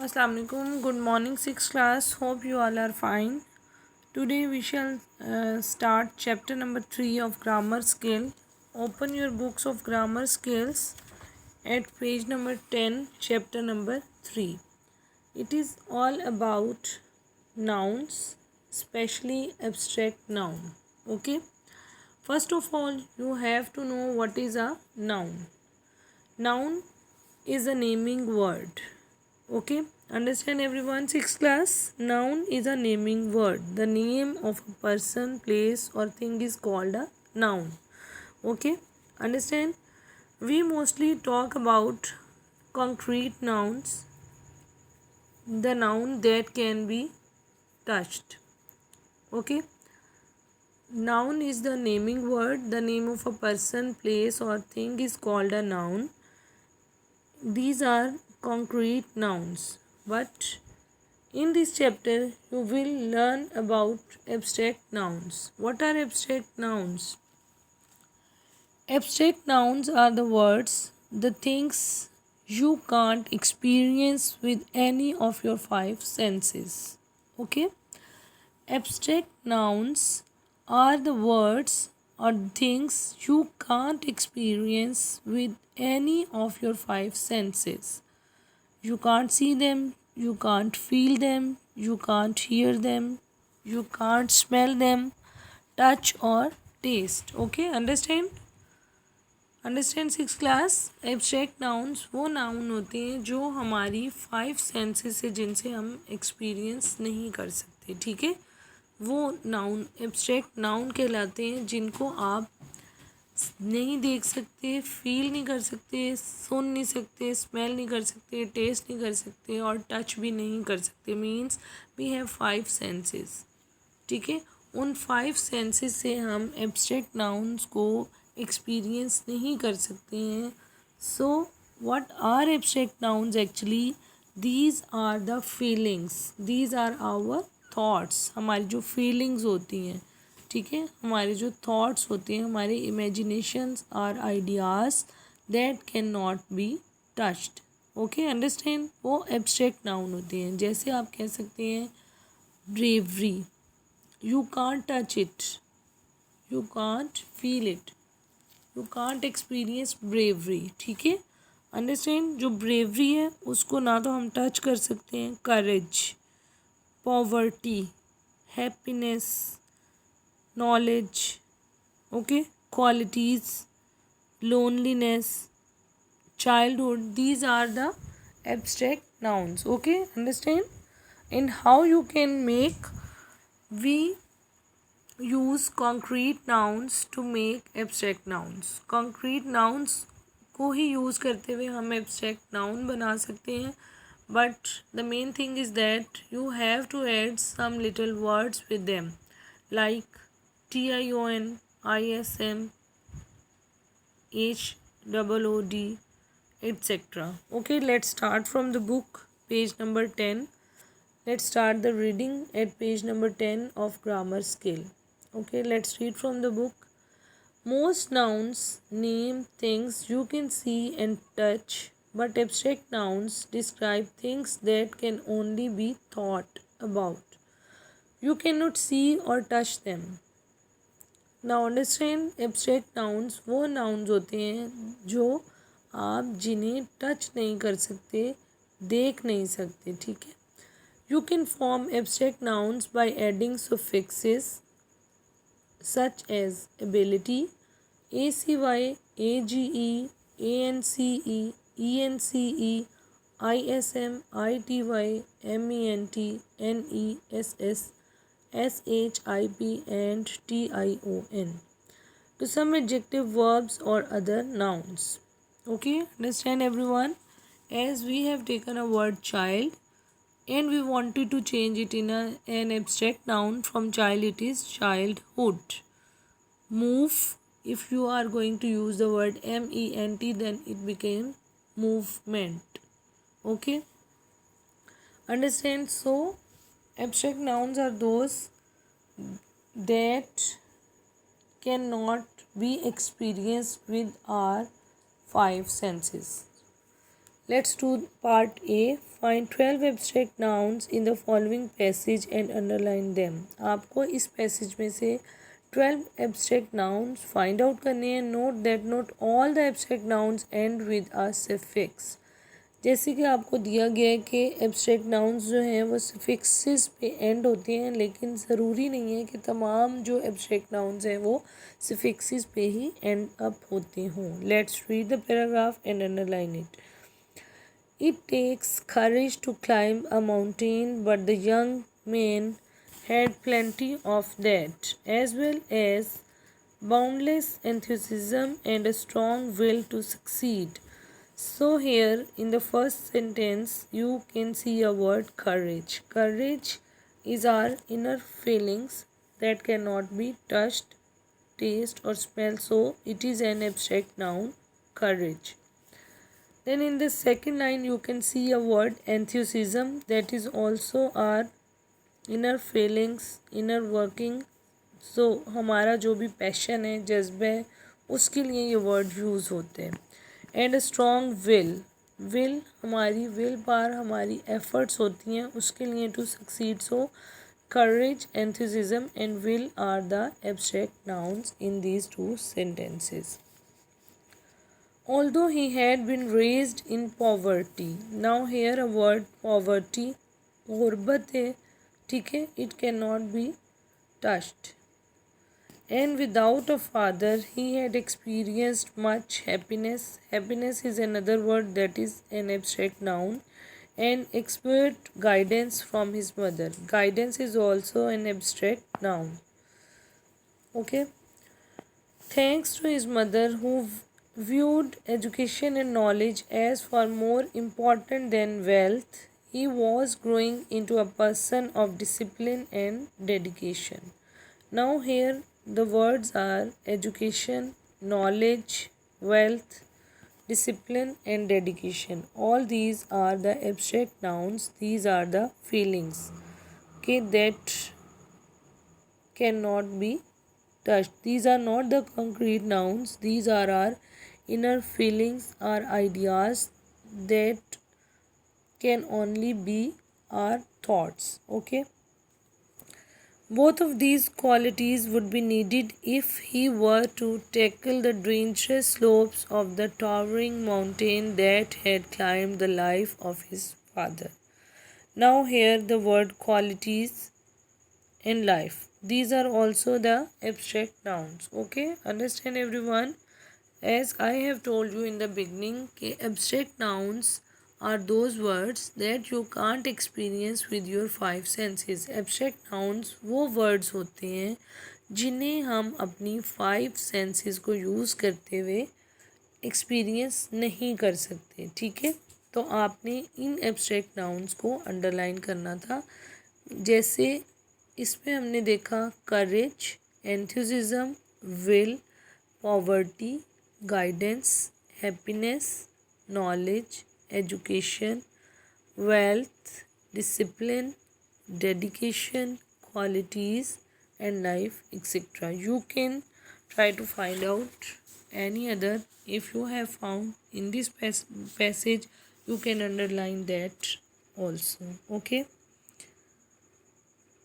Assalamu alaikum. Good morning, sixth class. Hope you all are fine. Today we shall start chapter number 3 of grammar skill. Open your books of grammar skills at page number 10, chapter number 3. It is all about nouns, especially abstract noun. Okay. First of all, you have to know what is a noun. Noun is a naming word. Okay, understand everyone? Sixth class. Noun is a naming word. The name of a person, place, or thing is called a noun. Okay, understand? We mostly talk about concrete nouns, the noun that can be touched. Okay, noun is the naming word. The name of a person, place, or thing is called a noun. These are concrete nouns, but in this chapter, you will learn about abstract nouns. What are abstract nouns? Abstract nouns are the words, the things you can't experience with any of your five senses. Okay? Abstract nouns are the words or things you can't experience with any of your five senses. You can't see them, you can't feel them, you can't hear them, you can't smell them, touch or taste. Okay, understand six class. Abstract nouns वो noun होते हैं जो हमारी five senses से जिनसे हम experience नहीं कर सकते. ठीक है, वो नाउन एब्स्ट्रैक्ट नाउन कहलाते हैं जिनको आप नहीं देख सकते, फील नहीं कर सकते, सुन नहीं सकते, स्मेल नहीं कर सकते, टेस्ट नहीं कर सकते और टच भी नहीं कर सकते. Means we have five senses. ठीक है, उन फाइव सेंसेस से हम एब्स्ट्रैक्ट नाउन्स को एक्सपीरियंस नहीं कर सकते हैं. So what are abstract nouns actually? These are the feelings, these are our thoughts. हमारी जो फीलिंग्स होती हैं, ठीक है, हमारे जो थॉट्स होते हैं, हमारे imaginations are ideas that can not be touched. Okay, understand? वो एब्स्ट्रैक्ट नाउन होते हैं. जैसे आप कह सकते हैं bravery, you can't touch it, you can't feel it, you can't experience bravery. ठीक है, अंडरस्टैंड? जो ब्रेवरी है उसको ना तो हम टच कर सकते हैं. Courage, poverty, happiness, knowledge, okay, qualities, loneliness, childhood, these are the abstract nouns. Okay, understand? And how you can make, we use concrete nouns to make abstract nouns. concrete nouns को ही use करते हुए हम abstract noun बना सकते हैं. But the main thing is that you have to add some little words with them, like TION, ISM, HOOD, etc. Okay, let's start from the book, page number 10. Let's start the reading at page number 10 of grammar skill. Okay, let's read from the book. Most nouns name things you can see and touch, but abstract nouns describe things that can only be thought about. You cannot see or touch them. Now understand, abstract nouns वो nouns होते हैं जो आप जिन्हें touch नहीं कर सकते, देख नहीं सकते. ठीक है, you can form abstract nouns by adding suffixes such as ability, ACY, AGE, ANCE, ENCE, ISM, ITY, MENT, NESS, SHIP and TION to some adjective verbs or other nouns. Okay, understand everyone? As we have taken a word child and we wanted to change it in an abstract noun, from child it is childhood. Move, if you are going to use the word MENT, then it became movement. Okay, understand? So abstract nouns are those that cannot be experienced with our five senses. Let's do part A. Find 12 abstract nouns in the following passage and underline them. आपको इस passage में से 12 abstract nouns find out करने हैं. Note that not all the abstract nouns end with a suffix. जैसे कि आपको दिया गया है कि एब्स्ट्रैक्ट नाउन्स जो हैं वो सफिक्सेस पे एंड होते हैं, लेकिन ज़रूरी नहीं है कि तमाम जो एब्स्ट्रैक्ट नाउन्स हैं वो सफिक्सेस पे ही एंड अप होते हों. Let's read the paragraph and underline it. It takes courage to climb a mountain, but the young man had plenty of that, as well as boundless enthusiasm and a strong will to succeed. So here in the first sentence you can see a word courage. Courage is our inner feelings that cannot be touched, taste or smell, so it is an abstract noun, courage. Then in the second line you can see a word enthusiasm, that is also our inner feelings, inner working. So हमारा जो भी passion है, जज्बा है, उसके लिए ये word use होते हैं. And a strong will. will हमारी विल पावर, हमारी एफर्ट्स होती हैं उसके लिए to succeed. So courage, enthusiasm and will are the abstract nouns in these two sentences. Although he had been raised in poverty. Now here a word poverty, गुर्बत है, ठीक है, it cannot be touched. And without a father he had experienced much happiness. Happiness is another word that is an abstract noun. And expert guidance from his mother. Guidance is also an abstract noun. Okay. Thanks to his mother who viewed education and knowledge as far more important than wealth, he was growing into a person of discipline and dedication. Now here the words are education, knowledge, wealth, discipline and dedication. All these are the abstract nouns. These are the feelings, okay, that cannot be touched. These are not the concrete nouns. These are our inner feelings, our ideas that can only be our thoughts. Okay. Both of these qualities would be needed if he were to tackle the dangerous slopes of the towering mountain that had climbed the life of his father. Now here the word qualities and life. These are also the abstract nouns. Okay. Understand everyone? As I have told you in the beginning, abstract nouns are those words that you can't experience with your five senses. Abstract nouns वो words होते हैं जिन्हें हम अपनी five senses को use करते हुए experience नहीं कर सकते. ठीक है, तो आपने इन abstract nouns को underline करना था. जैसे इसमें हमने देखा courage, enthusiasm, will, poverty, guidance, happiness, knowledge, education, wealth, discipline, dedication, qualities and life, etc. You can try to find out any other. If you have found in this passage, you can underline that also. Okay.